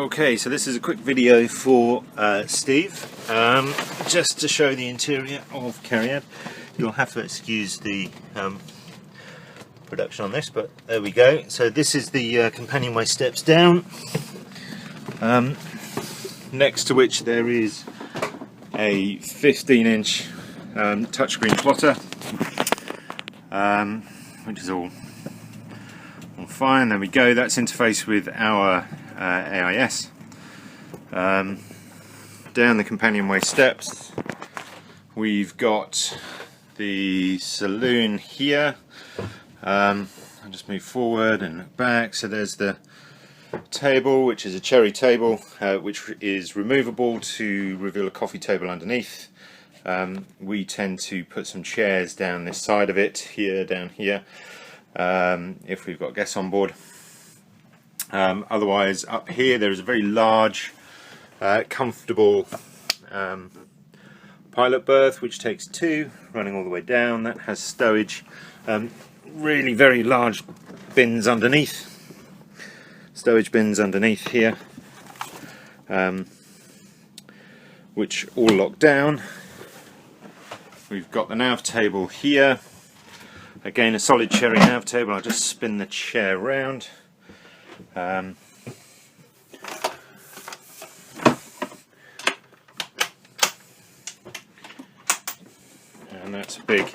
Okay, so this is a quick video for Steve, just to show the interior of Cariad. You'll have to excuse the production on this, but there we go. So this is the companionway steps down, next to which there is a 15-inch touchscreen plotter, which is all fine. There we go. That's interfaced with our AIS. Down the companionway steps, we've got the saloon here. I'll just move forward and look back. So there's the table, which is a cherry table, which is removable to reveal a coffee table underneath. We tend to put some chairs down this side of it, here, down here, if we've got guests on board. Otherwise, up here there is a very large, comfortable pilot berth, which takes two, running all the way down. That has stowage, really very large bins underneath, stowage bins underneath here, which all lock down. We've got the nav table here. Again, a solid cherry nav table. I'll just spin the chair round. And that's a big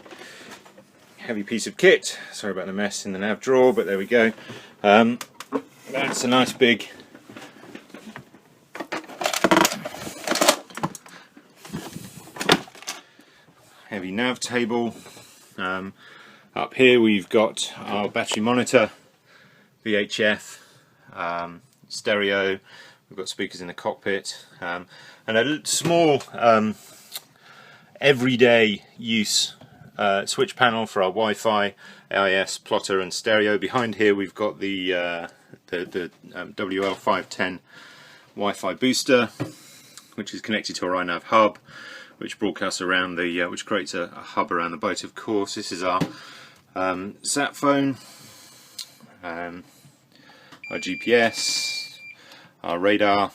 heavy piece of kit. Sorry about the mess in the nav drawer, but there we go. That's a nice big heavy nav table. Up here we've got our battery monitor, VHF, stereo. We've got speakers in the cockpit, and a small everyday use switch panel for our Wi-Fi, AIS, plotter and stereo. Behind here we've got the WL510 Wi-Fi booster, which is connected to our iNav hub, which broadcasts around the, which creates a hub around the boat. Of course, this is our sat phone, our GPS, our radar.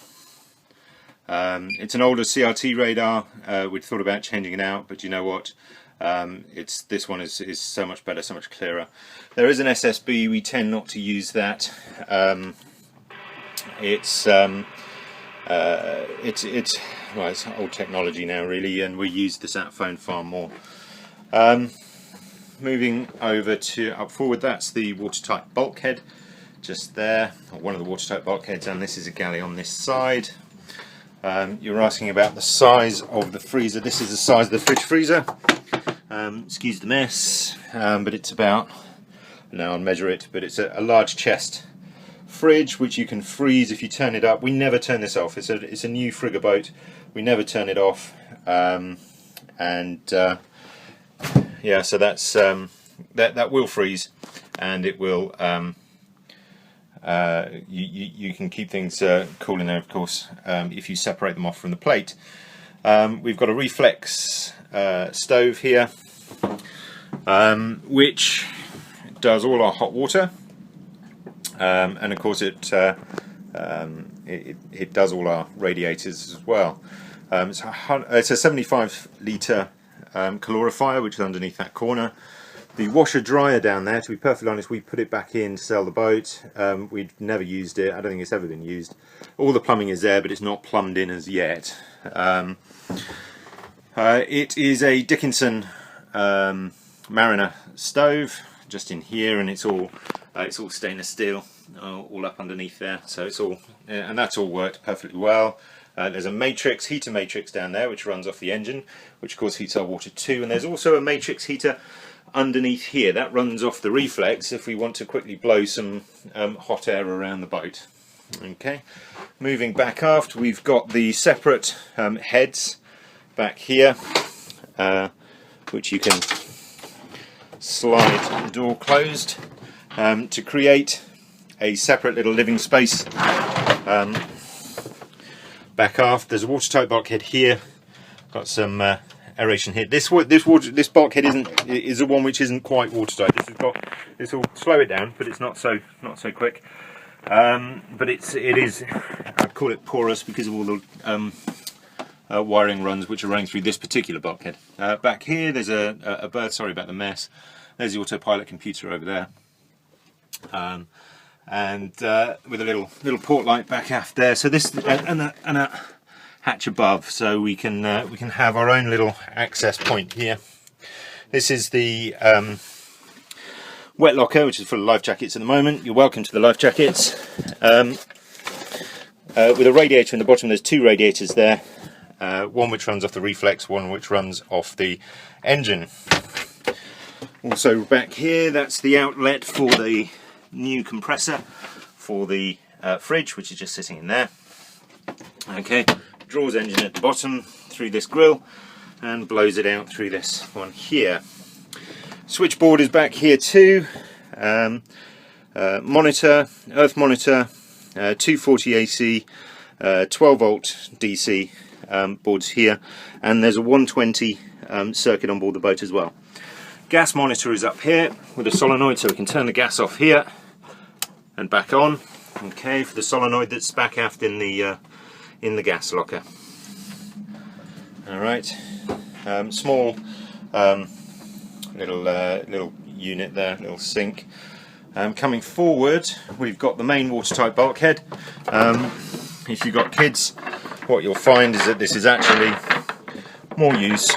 It's an older CRT radar. We'd thought about changing it out, but you know what? This one is so much better, so much clearer. There is an SSB. We tend not to use that. It's old technology now, really, and we use the sat phone far more. Moving over to up forward, that's the watertight bulkhead, just there, or one of the watertight bulkheads, and this is a galley on this side. You're asking about the size of the freezer. This is the size of the fridge freezer. Excuse the mess, but it's about, now I'll measure it, but it's a large chest fridge which you can freeze if you turn it up. We never turn this off. It's a new frigga boat. We never turn it off, yeah, so that's that will freeze, and it will you can keep things cool in there, of course, if you separate them off from the plate. We've got a reflex stove here, which does all our hot water, and of course it does all our radiators as well. It's a 75 litre calorifier, which is underneath that corner. The washer dryer down there, to be perfectly honest, we put it back in to sell the boat. We've never used it. I don't think it's ever been used. All the plumbing is there, but it's not plumbed in as yet. It is a Dickinson Mariner stove, just in here, and it's all stainless steel, all up underneath there. So it's all, and that's all worked perfectly well. There's a heater matrix down there, which runs off the engine, which of course heats our water too. And there's also a matrix heater underneath here that runs off the reflex if we want to quickly blow some hot air around the boat. Okay, moving back aft, we've got the separate heads back here, which you can slide the door closed to create a separate little living space. Back aft, there's a watertight bulkhead here. Got some aeration here. This bulkhead is the one which isn't quite watertight. This will slow it down, but it's not so quick. but it is, I call it porous because of all the wiring runs which are running through this particular bulkhead. Back here there's a berth, sorry about the mess, there's the autopilot computer over there, and with a little port light back aft there, so this and a hatch above, so we can have our own little access point here. This is the wet locker, which is full of life jackets at the moment. You're welcome to the life jackets. With a radiator in the bottom, there's two radiators there. One which runs off the reflex, one which runs off the engine. Also back here, that's the outlet for the new compressor for the fridge, which is just sitting in there. Okay, draws engine at the bottom through this grill and blows it out through this one here. Switchboard is back here too. Monitor, earth monitor, 240 AC, 12 volt DC boards here, and there's a 120 circuit on board the boat as well. Gas monitor is up here with a solenoid, so we can turn the gas off here and back on. Okay, for the solenoid that's back aft in the gas locker. All right, small little unit there, little sink. Coming forward, we've got the main watertight bulkhead. If you've got kids, what you'll find is that this is actually more use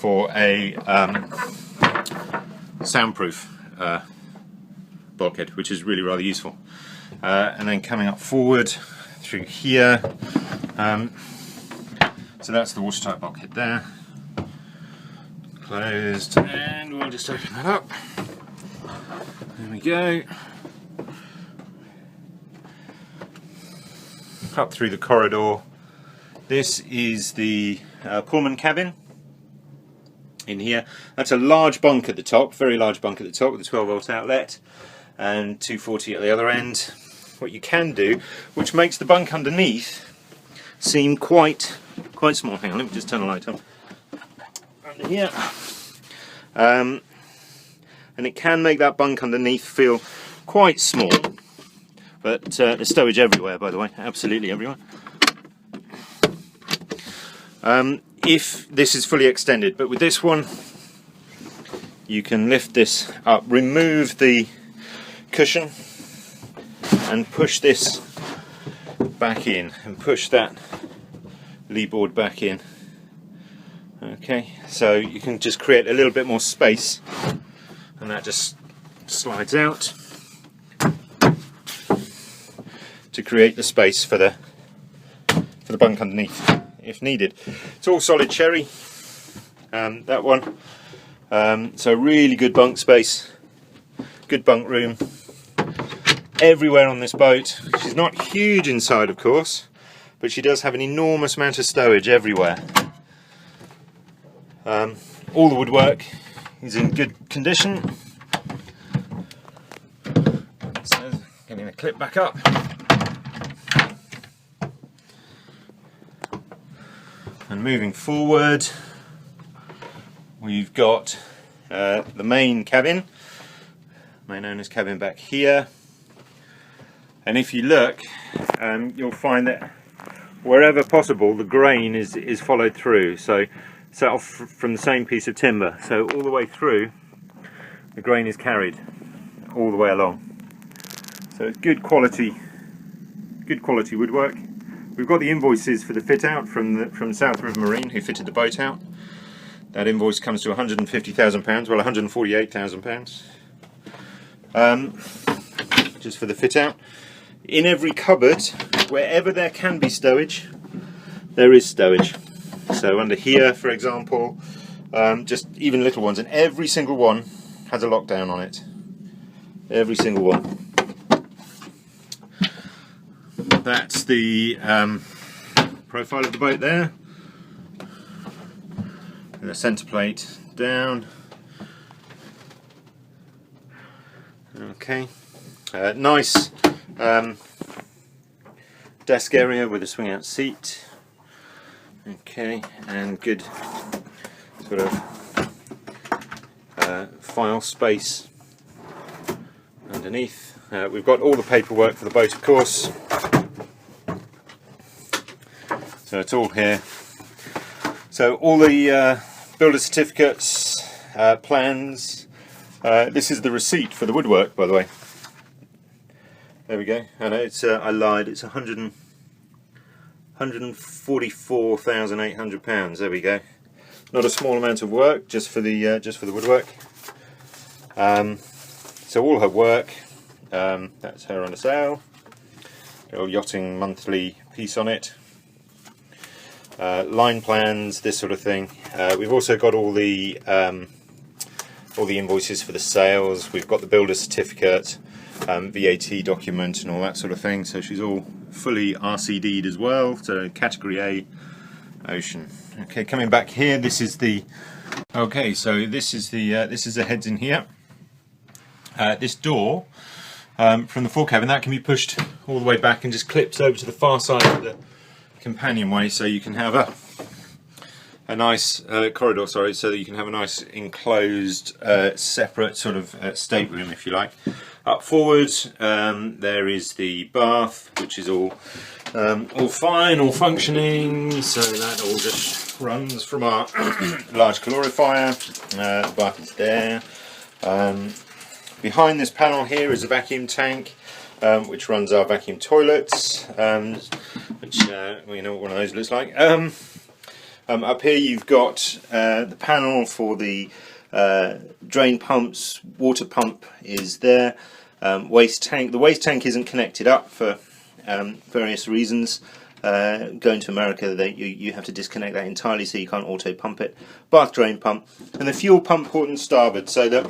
for a soundproof bulkhead, which is really rather useful. And then coming up forward through here, so that's the watertight bulkhead there. Closed, and we'll just open that up. There we go. Up through the corridor. This is the Pullman cabin in here. That's a large bunk at the top, very large bunk at the top with a 12 volt outlet and 240 at the other end. What you can do, which makes the bunk underneath seem quite small. Hang on, let me just turn the light on. Under here. And it can make that bunk underneath feel quite small. But there's stowage everywhere, by the way, absolutely everywhere. If this is fully extended, but with this one you can lift this up, remove the cushion and push this back in and push that lee board back in. Okay, so you can just create a little bit more space, and that just slides out to create the space for the bunk underneath if needed. It's all solid cherry, that one, so really good bunk space, good bunk room everywhere on this boat. She's not huge inside, of course, but she does have an enormous amount of stowage everywhere. All the woodwork is in good condition. So getting the clip back up. And moving forward, we've got the main cabin, main owner's cabin back here. And if you look, you'll find that wherever possible the grain is followed through. So set off from the same piece of timber, so all the way through the grain is carried all the way along. So it's good quality woodwork. We've got the invoices for the fit out from South River Marine, who fitted the boat out. That invoice comes to £150,000, well, £148,000, just for the fit out. In every cupboard, wherever there can be stowage, there is stowage. So under here, for example, just even little ones, and every single one has a lockdown on it. Every single one. That's the profile of the boat there. And the centre plate down. Okay. Nice desk area with a swing out seat. Okay, and good sort of file space underneath. We've got all the paperwork for the boat, of course, so it's all here. So all the builder certificates, plans. This is the receipt for the woodwork, by the way. There we go. I know it's I lied. It's £144,800. There we go. Not a small amount of work just for the woodwork. So all her work. That's her on a sale. Little yachting monthly piece on it. Line plans, this sort of thing. We've also got all the invoices for the sales. We've got the builder certificate, VAT document, and all that sort of thing. So she's all fully RCD'd as well. So category A, ocean. Okay, coming back here. This is the. Okay, so this is the heads in here. This door from the forecabin, that can be pushed all the way back and just clips over to the far side of the companionway, so you can have a nice corridor, sorry, so that you can have a nice enclosed separate sort of stateroom, if you like. Up forward there is the bath, which is all fine, all functioning, so that all just runs from our large calorifier. The bath is there. Behind this panel here is a vacuum tank, which runs our vacuum toilets, which we know what one of those looks like. Up here you've got the panel for the drain pumps. Water pump is there. Waste tank. The waste tank isn't connected up for various reasons. Going to America, you have to disconnect that entirely, so you can't auto pump it. Bath drain pump, and the fuel pump port and starboard, so that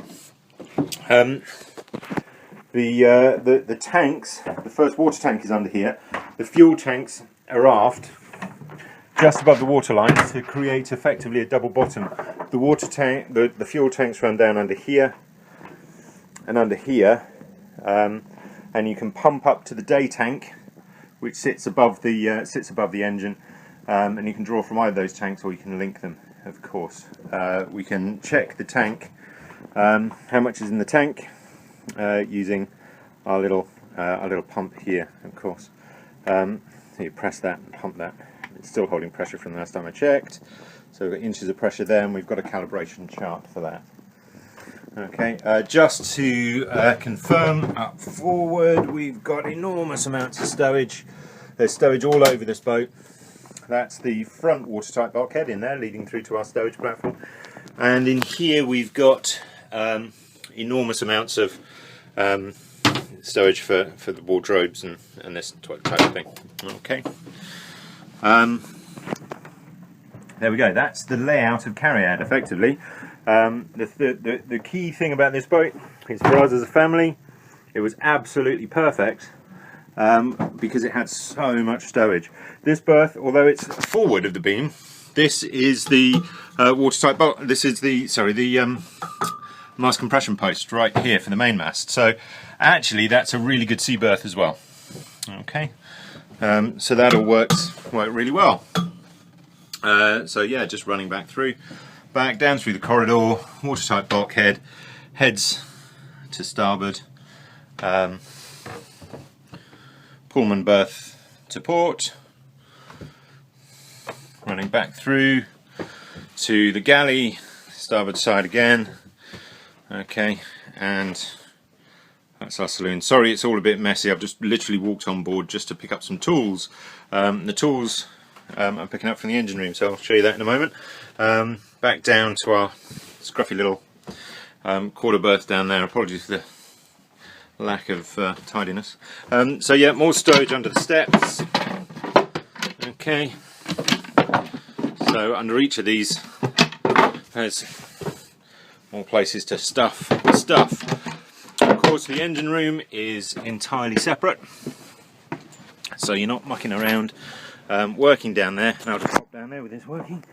the tanks, the first water tank is under here. The fuel tanks are aft, just above the water line, to create effectively a double bottom. The water tank, the fuel tanks run down under here and under here, and you can pump up to the day tank, which sits above the engine, and you can draw from either of those tanks, or you can link them, of course. We can check the tank, how much is in the tank, using our little pump here, of course. So you press that and pump that. It's still holding pressure from the last time I checked. So we've got inches of pressure there, and we've got a calibration chart for that. Okay, just to confirm, up forward we've got enormous amounts of stowage. There's stowage all over this boat. That's the front watertight bulkhead in there, leading through to our stowage platform. And in here we've got enormous amounts of stowage for the wardrobes and this type of thing. Okay. There we go. That's the layout of Cariad, effectively. The key thing about this boat is, for us as a family, it was absolutely perfect because it had so much stowage. This berth, although it's forward of the beam, this is the watertight bulk. This is the mast compression post right here for the mainmast. So actually, that's a really good sea berth as well. Okay, so that all works really well. So yeah, just running back down through the corridor, watertight bulkhead, heads to starboard, Pullman berth to port, running back through to the galley, starboard side again. Okay, and that's our saloon. Sorry, it's all a bit messy. I've just literally walked on board just to pick up some tools. The tools I'm picking up from the engine room, so I'll show you that in a moment. Back down to our scruffy little quarter berth down there. Apologies for the lack of tidiness. So yeah, more stowage under the steps. Okay, so under each of these there's more places to stuff stuff. Of course, the engine room is entirely separate, so you're not mucking around working down there. And I'll just pop down there with this working.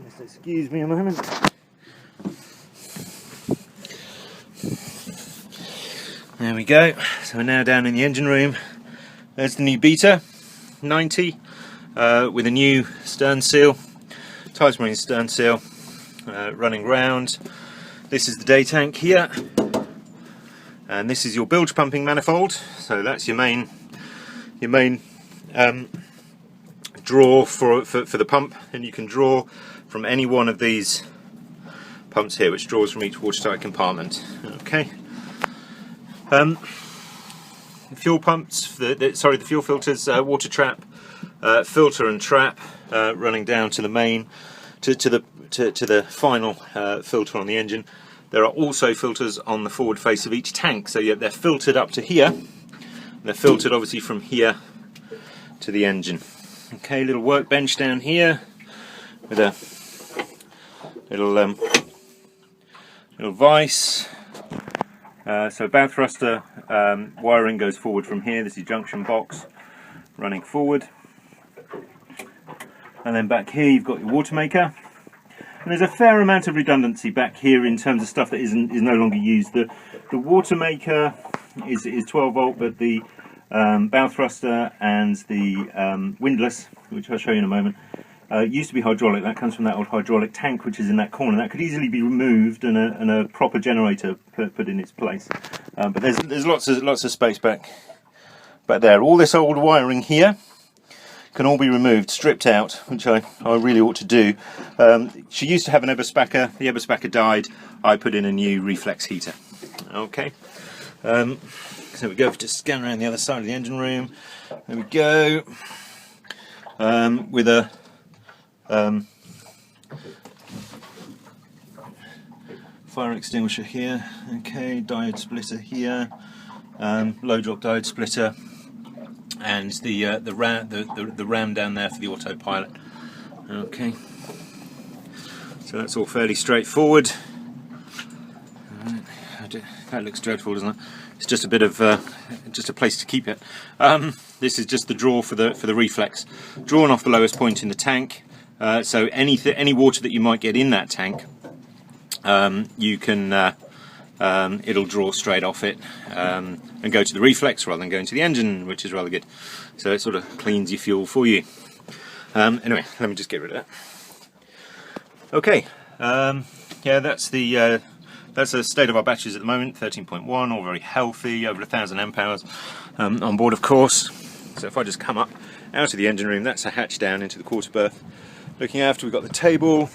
Just excuse me a moment. There we go. So we're now down in the engine room. There's the new Beta 90 with a new stern seal, Tides Marine stern seal, running round. This is the day tank here. and this is your bilge pumping manifold. So that's your main draw for the pump, and you can draw from any one of these pumps here, which draws from each watertight compartment. Okay. The fuel pumps, the fuel filters, water trap, filter and trap running down to the main, to the final filter on the engine. There are also filters on the forward face of each tank, so they're filtered up to here, and they're filtered obviously from here to the engine. Okay, little workbench down here with a little vise. So bow thruster wiring goes forward from here. This is junction box running forward, and then back here you've got your water maker. And there's a fair amount of redundancy back here in terms of stuff that is no longer used. The water maker is 12 volt, but the bow thruster and the windlass, which I'll show you in a moment, used to be hydraulic. That comes from that old hydraulic tank which is in that corner. That could easily be removed and a proper generator put in its place. But there's lots of space back there. All this old wiring here can all be removed, stripped out, which I really ought to do. She used to have an Eberspacher. The Eberspacher died. I put in a new reflex heater. Okay. So we go just scan around the other side of the engine room. There we go. With a fire extinguisher here. Okay, diode splitter here. Low drop diode splitter. And the ram down there for the autopilot. Okay, so that's all fairly straightforward. That looks dreadful, doesn't it? It's just a bit of just a place to keep it. This is just the draw for the reflex, drawn off the lowest point in the tank. So any water that you might get in that tank, you can. It'll draw straight off it and go to the reflex rather than going to the engine, which is rather good. So it sort of cleans your fuel for you. Anyway, let me just get rid of that. Okay, yeah, that's the state of our batteries at the moment. 13.1, all very healthy, over 1,000 amp hours on board, of course. So if I just come up out of the engine room, that's a hatch down into the quarter berth. Looking after, we've got the table.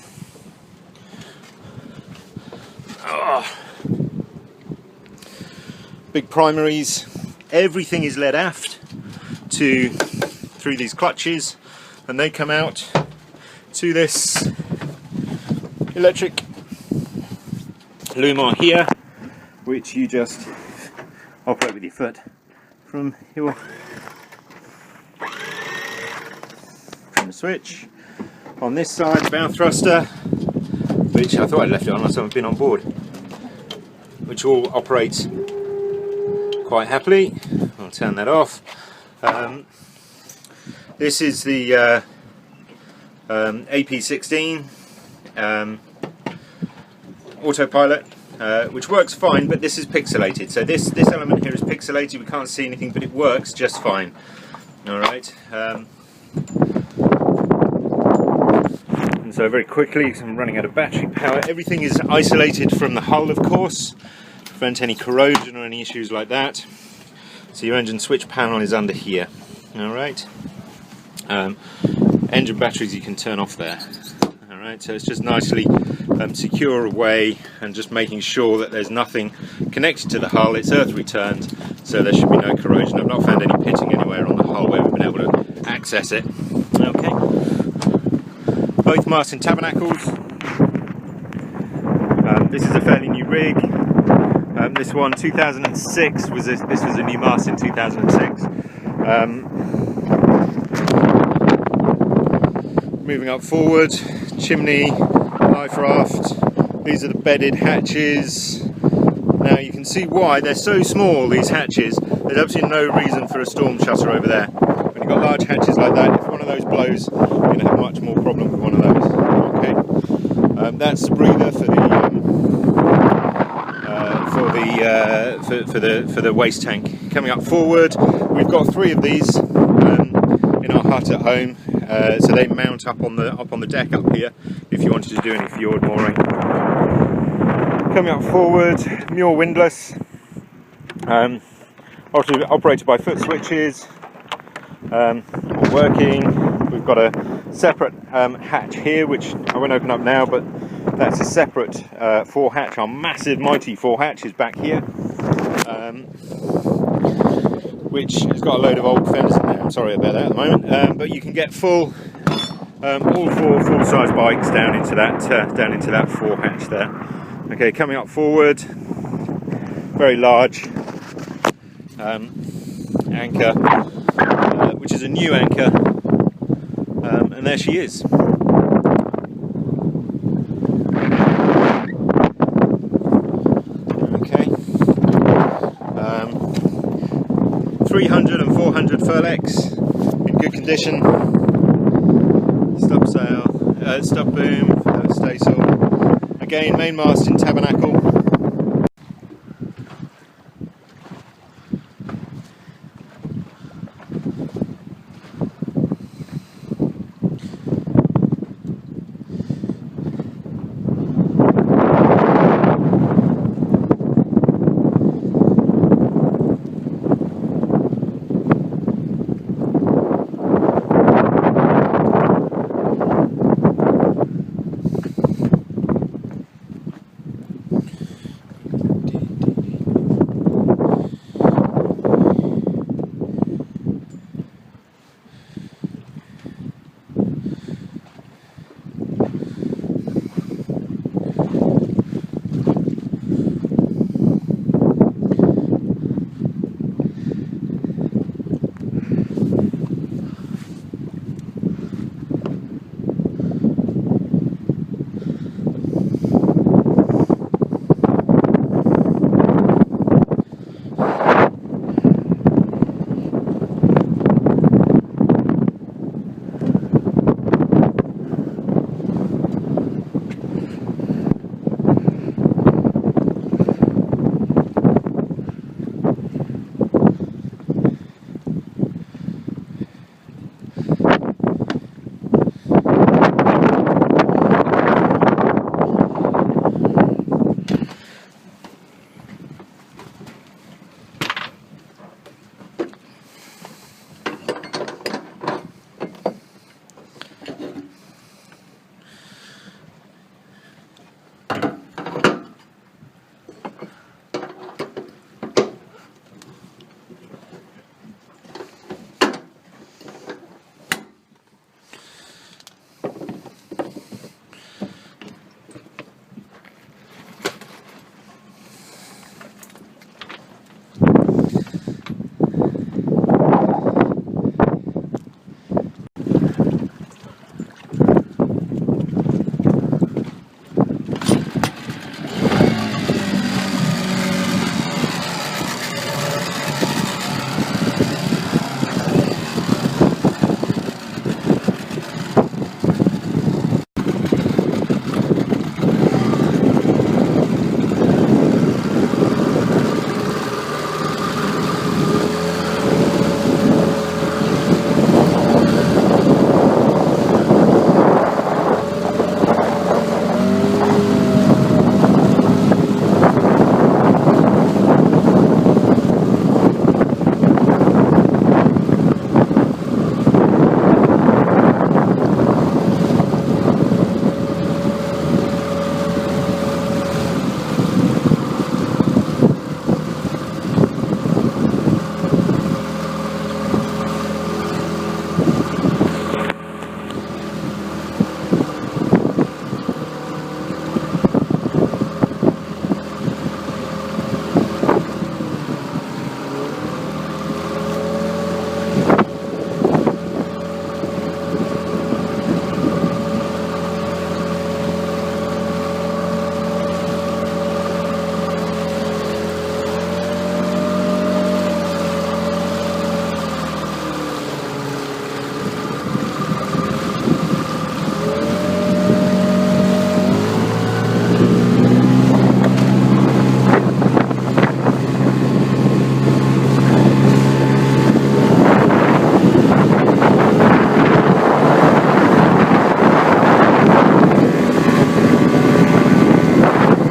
Big primaries. Everything is led aft through these clutches, and they come out to this electric Lumar here, which you just operate with your foot from the switch. On this side, the bow thruster, which I thought I'd left it on, so I've been on board, which all operates quite happily. I'll turn that off. This is the AP16 autopilot, which works fine, but this is pixelated. So this element here is pixelated. We can't see anything, but it works just fine. All right. And so very quickly, because I'm running out of battery power, everything is isolated from the hull, of course, to prevent any corrosion or any issues like that. So your engine switch panel is under here. All right. Engine batteries you can turn off there. All right. So it's just nicely secure away, and just making sure that there's nothing connected to the hull. It's earth returned, so there should be no corrosion. I've not found any pitting anywhere on the hull where we've been able to access it. Okay. Both masts in tabernacles. This is a fairly new rig. This one, 2006, this was a new mast in 2006. Moving up forward, chimney, life raft. These are the bedded hatches. Now you can see why they're so small, these hatches. There's absolutely no reason for a storm shutter over there. When you've got large hatches like that, if one of those blows, you're going to have much more problem with one of those. Okay, that's the breather for the waste tank. Coming up forward, we've got 3 of these in our hut at home, so they mount up on the deck up here if you wanted to do any fjord mooring. Coming up forward, Muir windlass. Operated by foot switches, all working. We've got a separate hatch here, which I won't open up now, but that's a separate fore hatch. Our massive, mighty fore hatch is back here, which has got a load of old fenders in there. I'm sorry about that at the moment, but you can get all four full-size bikes down into that fore hatch there. Okay, coming up forward, very large anchor, which is a new anchor, and there she is. Okay, 300 and 400 furlex in good condition. Stub sail, stub boom, staysail. Again, mainmast in tabernacle.